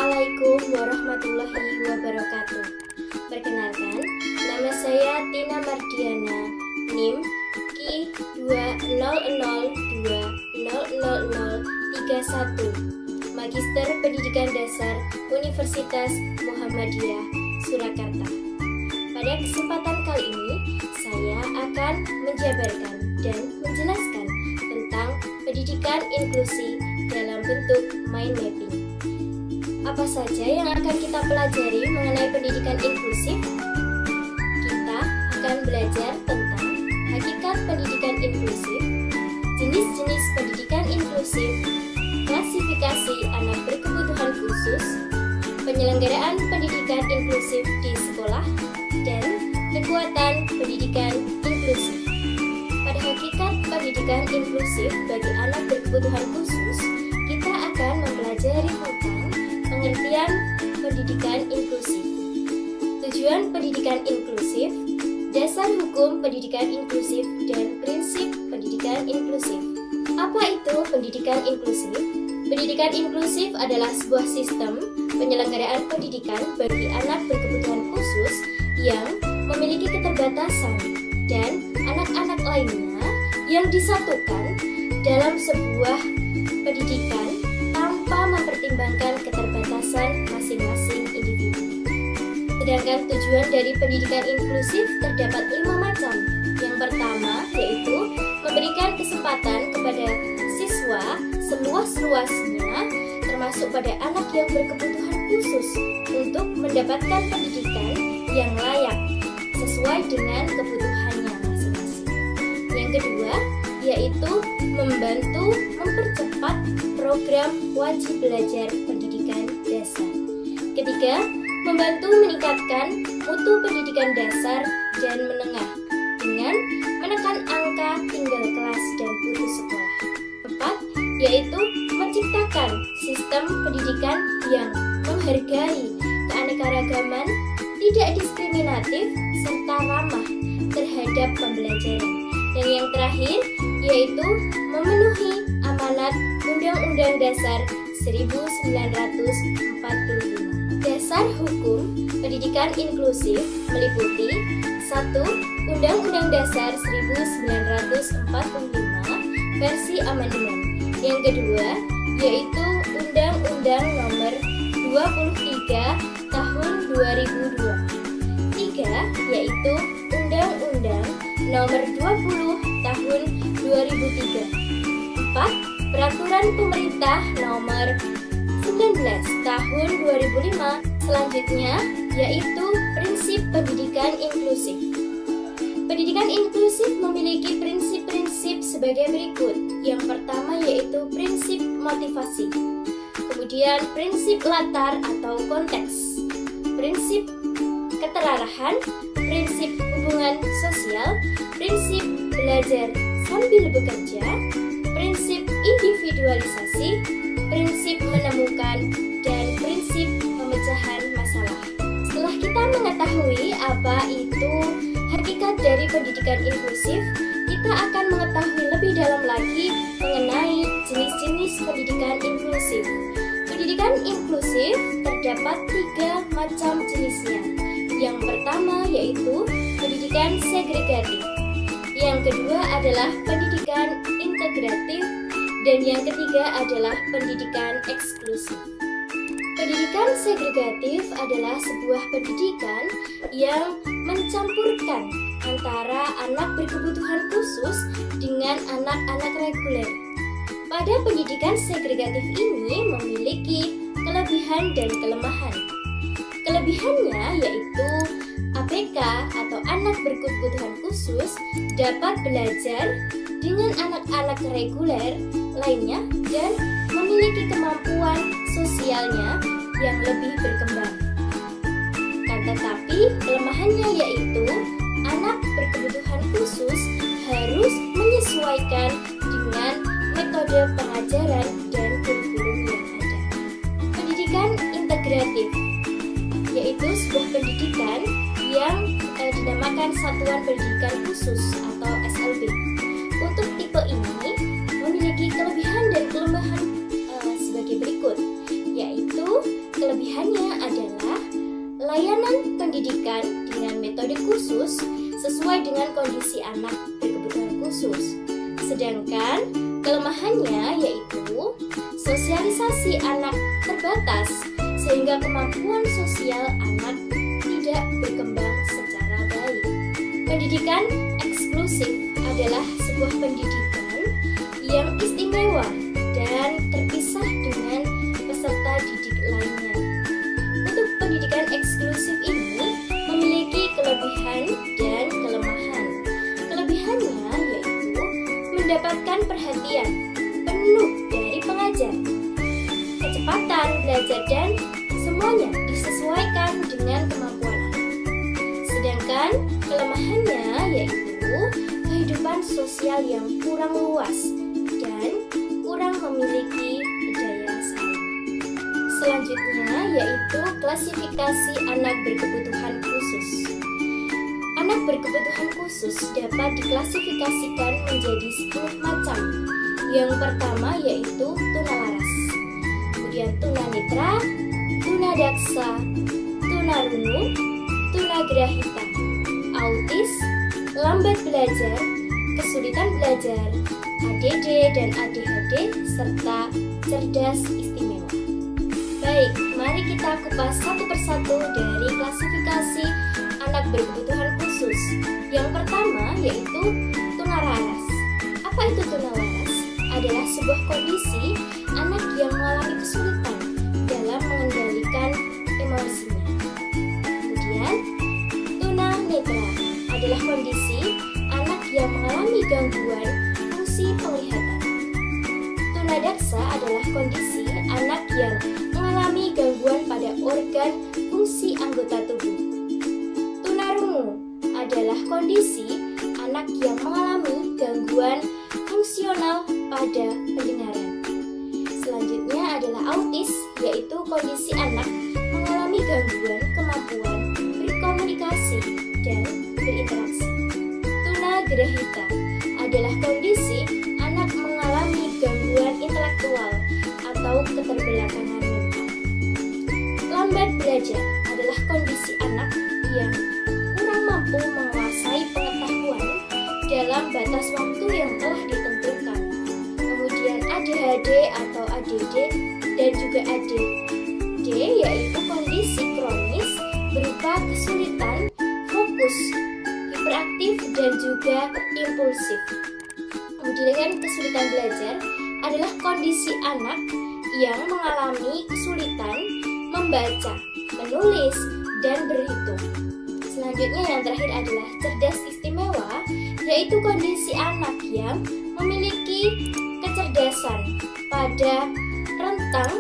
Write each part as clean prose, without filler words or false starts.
Assalamualaikum warahmatullahi wabarakatuh. Perkenalkan, nama saya Tina Mardiana, NIM Q200200031, Magister Pendidikan Dasar Universitas Muhammadiyah, Surakarta. Pada kesempatan kali ini, saya akan menjabarkan dan menjelaskan tentang pendidikan inklusi dalam bentuk mind mapping. Apa saja yang akan kita pelajari mengenai pendidikan inklusif? Kita akan belajar tentang hakikat pendidikan inklusif, jenis-jenis pendidikan inklusif, klasifikasi anak berkebutuhan khusus, penyelenggaraan pendidikan inklusif di sekolah, dan kekuatan pendidikan inklusif. Pada hakikat pendidikan inklusif bagi anak berkebutuhan khusus, kita akan mempelajari tentang pengertian pendidikan inklusif, tujuan pendidikan inklusif, dasar hukum pendidikan inklusif, dan prinsip pendidikan inklusif. Apa itu pendidikan inklusif? Pendidikan inklusif adalah sebuah sistem penyelenggaraan pendidikan bagi anak berkebutuhan khusus yang memiliki keterbatasan dan anak-anak lainnya yang disatukan dalam sebuah pendidikan tanpa mempertimbangkan keterbatasan masing-masing individu. Sedangkan tujuan dari pendidikan inklusif terdapat 5 macam. Yang pertama yaitu memberikan kesempatan kepada siswa seluas-luasnya, termasuk pada anak yang berkebutuhan khusus, untuk mendapatkan pendidikan yang layak sesuai dengan kebutuhannya masing-masing. Yang kedua yaitu membantu mempercepat program wajib belajar pendidikan dasar. Ketiga, membantu meningkatkan mutu pendidikan dasar dan menengah dengan menekan angka tinggal kelas dan putus sekolah. Keempat, yaitu menciptakan sistem pendidikan yang menghargai keanekaragaman, tidak diskriminatif, serta ramah terhadap pembelajaran. Dan yang terakhir yaitu memenuhi amanat Undang-Undang Dasar 1945. Dasar hukum pendidikan inklusif meliputi 1. Undang-Undang Dasar 1945 versi amandemen. Yang kedua yaitu Undang-Undang Nomor 23 Tahun 2002. 3. Yaitu Undang-Undang Nomor 20 Tahun 2003. 4. Peraturan Pemerintah Nomor 19 Tahun 2005. Selanjutnya yaitu prinsip pendidikan inklusif. Pendidikan inklusif memiliki prinsip-prinsip sebagai berikut. Yang pertama yaitu prinsip motivasi. Kemudian prinsip latar atau konteks, prinsip keterarahan, prinsip hubungan sosial, prinsip belajar sambil bekerja, prinsip individualisasi, prinsip menemukan, dan prinsip pemecahan masalah. Setelah kita mengetahui apa itu hakikat dari pendidikan inklusif, kita akan mengetahui lebih dalam lagi mengenai jenis-jenis pendidikan inklusif. Pendidikan inklusif terdapat 3 macam jenisnya. Yang pertama yaitu pendidikan segregatif. Yang kedua adalah pendidikan integratif, dan yang ketiga adalah pendidikan eksklusif. Pendidikan segregatif adalah sebuah pendidikan yang mencampurkan antara anak berkebutuhan khusus dengan anak-anak reguler. Pada pendidikan segregatif ini memiliki kelebihan dan kelemahan. Kelebihannya yaitu ABK atau anak berkebutuhan khusus dapat belajar dengan anak-anak reguler lainnya dan memiliki kemampuan sosialnya yang lebih berkembang. Tetapi kelemahannya yaitu anak berkebutuhan khusus harus menyesuaikan dengan metode pengajaran dan kurikulum yang ada. Pendidikan integratif yaitu sebuah pendidikan yang dinamakan Satuan Pendidikan Khusus atau SLB. Untuk tipe ini memiliki kelebihan dan kelemahan sebagai berikut, yaitu kelebihan pelayanan pendidikan dengan metode khusus sesuai dengan kondisi anak berkebutuhan khusus. Sedangkan kelemahannya yaitu sosialisasi anak terbatas sehingga kemampuan sosial anak tidak berkembang secara baik. Pendidikan eksklusif adalah sebuah pendidikan yang istimewa dan terpisah dengan peserta didik lainnya. Untuk pendidikan eksklusif ini memiliki kelebihan dan kelemahan. Kelebihannya yaitu mendapatkan perhatian penuh dari pengajar, kecepatan belajar dan semuanya disesuaikan dengan kemampuan anak. Sedangkan kelemahannya yaitu kehidupan sosial yang kurang luas dan kurang memiliki daya saing. Selanjutnya yaitu klasifikasi anak berkebutuhan khusus. Anak berkebutuhan khusus dapat diklasifikasikan menjadi 10 macam. Yang pertama yaitu tunalaras, kemudian tunanetra, tunadaksa, tunarungu, tunagrahita, autis, lambat belajar, kesulitan belajar, ADD dan ADHD, serta cerdas istimewa. Baik, mari kita kupas satu persatu dari klasifikasi anak berkebutuhan khusus. Yang pertama yaitu tunalaras. Apa itu tunalaras? Adalah sebuah kondisi anak yang mengalami kesulitan dalam mengendalikan emosinya. Kemudian, tunanetra adalah kondisi anak yang mengalami gangguan fungsi penglihatan. Tunadaksa adalah kondisi anak yang mengalami gangguan pada organ fungsi anggota tubuh. Tunarungu adalah kondisi anak yang mengalami gangguan fungsional pada pendengaran. Selanjutnya adalah autis, yaitu kondisi anak mengalami gangguan kemampuan berkomunikasi dan berinteraksi. Tunagrahita adalah kondisi anak mengalami gangguan intelektual atau keterbelakangan mental. Lambat belajar adalah kondisi anak yang kurang mampu menguasai pengetahuan dalam batas waktu yang telah ditentukan. Kemudian ADHD atau ADD dan juga ADD yaitu kondisi kronis berupa kesulitan fokus, hiperaktif dan juga impulsif. Kemudian kesulitan belajar adalah kondisi anak yang mengalami kesulitan membaca, menulis, dan berhitung. Selanjutnya yang terakhir adalah cerdas istimewa, yaitu kondisi anak yang memiliki kecerdasan pada rentang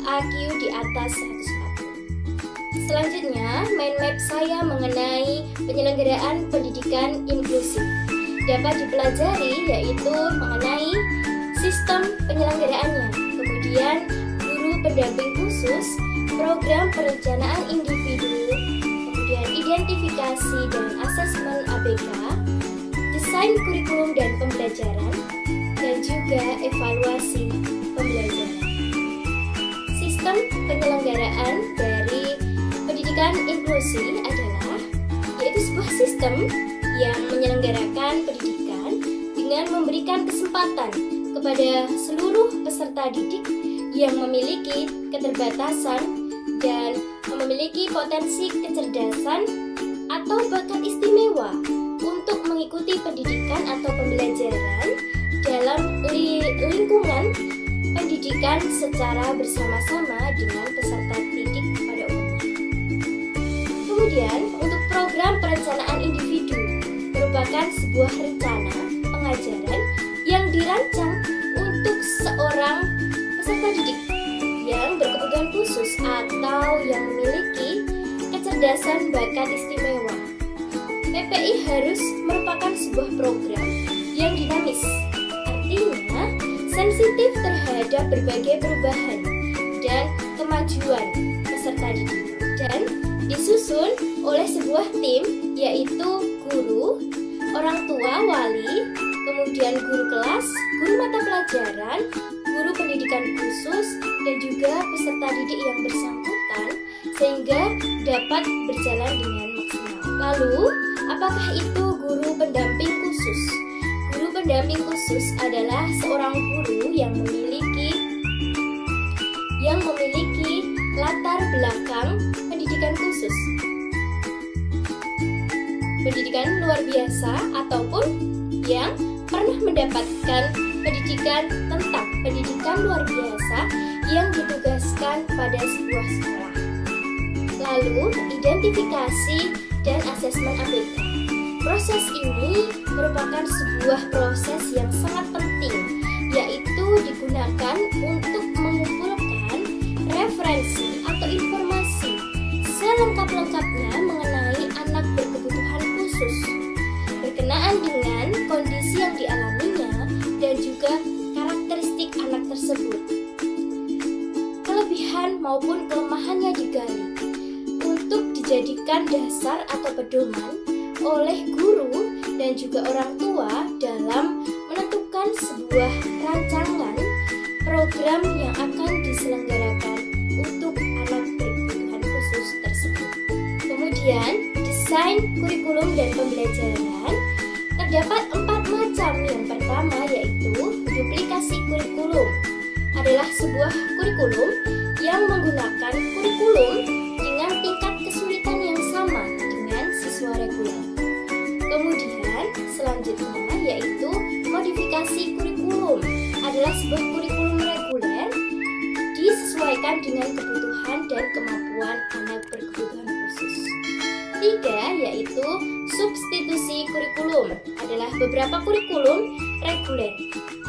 IQ di atas 140. Selanjutnya, mind map saya mengenai penyelenggaraan pendidikan inklusif dapat dipelajari yaitu mengenai sistem penyelenggaraannya, kemudian guru pendamping khusus, program perencanaan individu, kemudian identifikasi dan asesmen ABK, desain kurikulum dan pembelajaran, dan juga evaluasi pembelajaran. Sistem penyelenggaraan dari pendidikan inklusi adalah yaitu sebuah sistem yang menyelenggarakan pendidikan dengan memberikan kesempatan kepada seluruh peserta didik yang memiliki keterbatasan dan memiliki potensi kecerdasan atau bakat istimewa untuk mengikuti pendidikan atau pembelajaran dalam lingkungan pendidikan secara bersama-sama dengan peserta didik pada umumnya. Kemudian, untuk program perencanaan individu merupakan sebuah rencana pengajaran yang dirancang untuk seorang peserta didik yang berkebutuhan khusus atau yang memiliki kecerdasan bakat istimewa. PPI harus merupakan sebuah program yang dinamis, artinya sensitif terhadap berbagai perubahan dan kemajuan peserta didik dan disusun oleh sebuah tim yaitu guru, orang tua, wali, kemudian guru kelas, guru mata pelajaran, guru pendidikan khusus, dan juga peserta didik yang bersangkutan sehingga dapat berjalan dengan maksimal. Lalu, apakah itu guru pendamping khusus? Guru pendamping khusus adalah seorang guru yang memiliki latar belakang pendidikan khusus, pendidikan luar biasa, ataupun yang pernah mendapatkan pendidikan tentang pendidikan luar biasa yang ditugaskan pada sebuah sekolah. Lalu, identifikasi dan asesmen ABK. Proses ini merupakan sebuah proses yang sangat penting, yaitu digunakan untuk mengumpulkan referensi atau informasi selengkap-lengkapnya mengenai anak berkebutuhan khusus, berkenaan dengan kondisi yang dialaminya dan juga karakteristik anak tersebut. Kelebihan maupun kelemahannya digali untuk dijadikan dasar atau pedoman oleh guru dan juga orang tua dalam menentukan sebuah rancangan program yang akan diselenggarakan untuk anak berkebutuhan khusus tersebut. Kemudian, desain kurikulum dan pembelajaran terdapat 4 macam. Yang pertama yaitu duplikasi kurikulum. Adalah sebuah kurikulum yang menggunakan kurikulum dengan tingkat kesulitan yang sama dengan siswa reguler. Kemudian selanjutnya yaitu modifikasi kurikulum. Adalah sebuah kurikulum reguler disesuaikan dengan kebutuhan dan kemampuan anak berkebutuhan khusus. 3 yaitu substitusi kurikulum. Adalah beberapa kurikulum reguler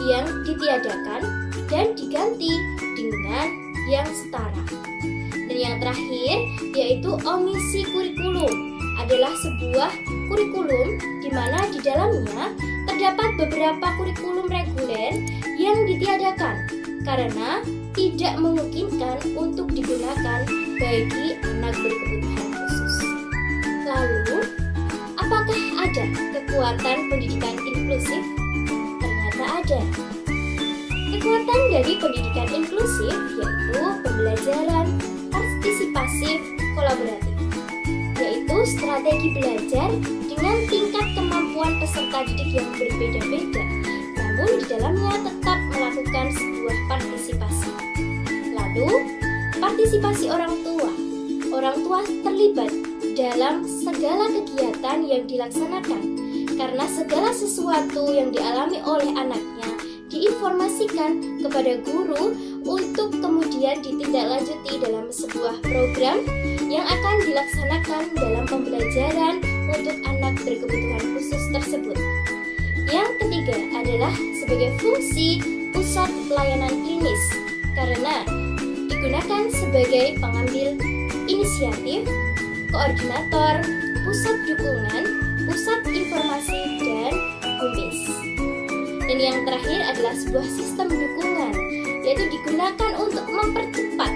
yang ditiadakan dan diganti dengan yang setara. Dan yang terakhir yaitu omisi kurikulum. Adalah sebuah kurikulum di mana di dalamnya terdapat beberapa kurikulum reguler yang ditiadakan karena tidak memungkinkan untuk digunakan bagi anak berkebutuhan khusus. Lalu, apakah ada kekuatan pendidikan inklusif? Ternyata ada. Kekuatan dari pendidikan inklusif yaitu pembelajaran partisipasif kolaboratif, yaitu strategi belajar dengan tingkat kemampuan peserta didik yang berbeda-beda, namun di dalamnya tetap melakukan sebuah partisipasi. Lalu, partisipasi orang tua. Orang tua terlibat dalam segala kegiatan yang dilaksanakan, karena segala sesuatu yang dialami oleh anaknya diinformasikan kepada guru untuk kemudian ditindaklanjuti dalam sebuah program yang akan dilaksanakan dalam pembelajaran untuk anak berkebutuhan khusus tersebut. Yang ketiga adalah sebagai fungsi pusat pelayanan klinis, karena digunakan sebagai pengambil inisiatif, koordinator, pusat dukungan, pusat informasi, dan humas. Dan yang terakhir adalah sebuah sistem dukungan, yaitu digunakan untuk mempercepat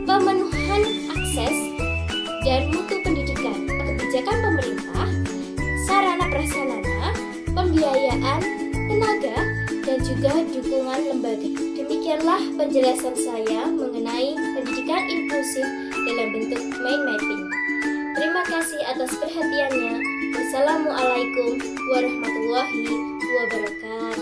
pemenuhan akses dan mutu pendidikan, kebijakan pemerintah, sarana prasarana, pembiayaan, tenaga, dan juga dukungan lembaga. Demikianlah penjelasan saya mengenai pendidikan inklusif dalam bentuk mind mapping. Terima kasih atas perhatiannya. Wassalamualaikum warahmatullahi wabarakatuh.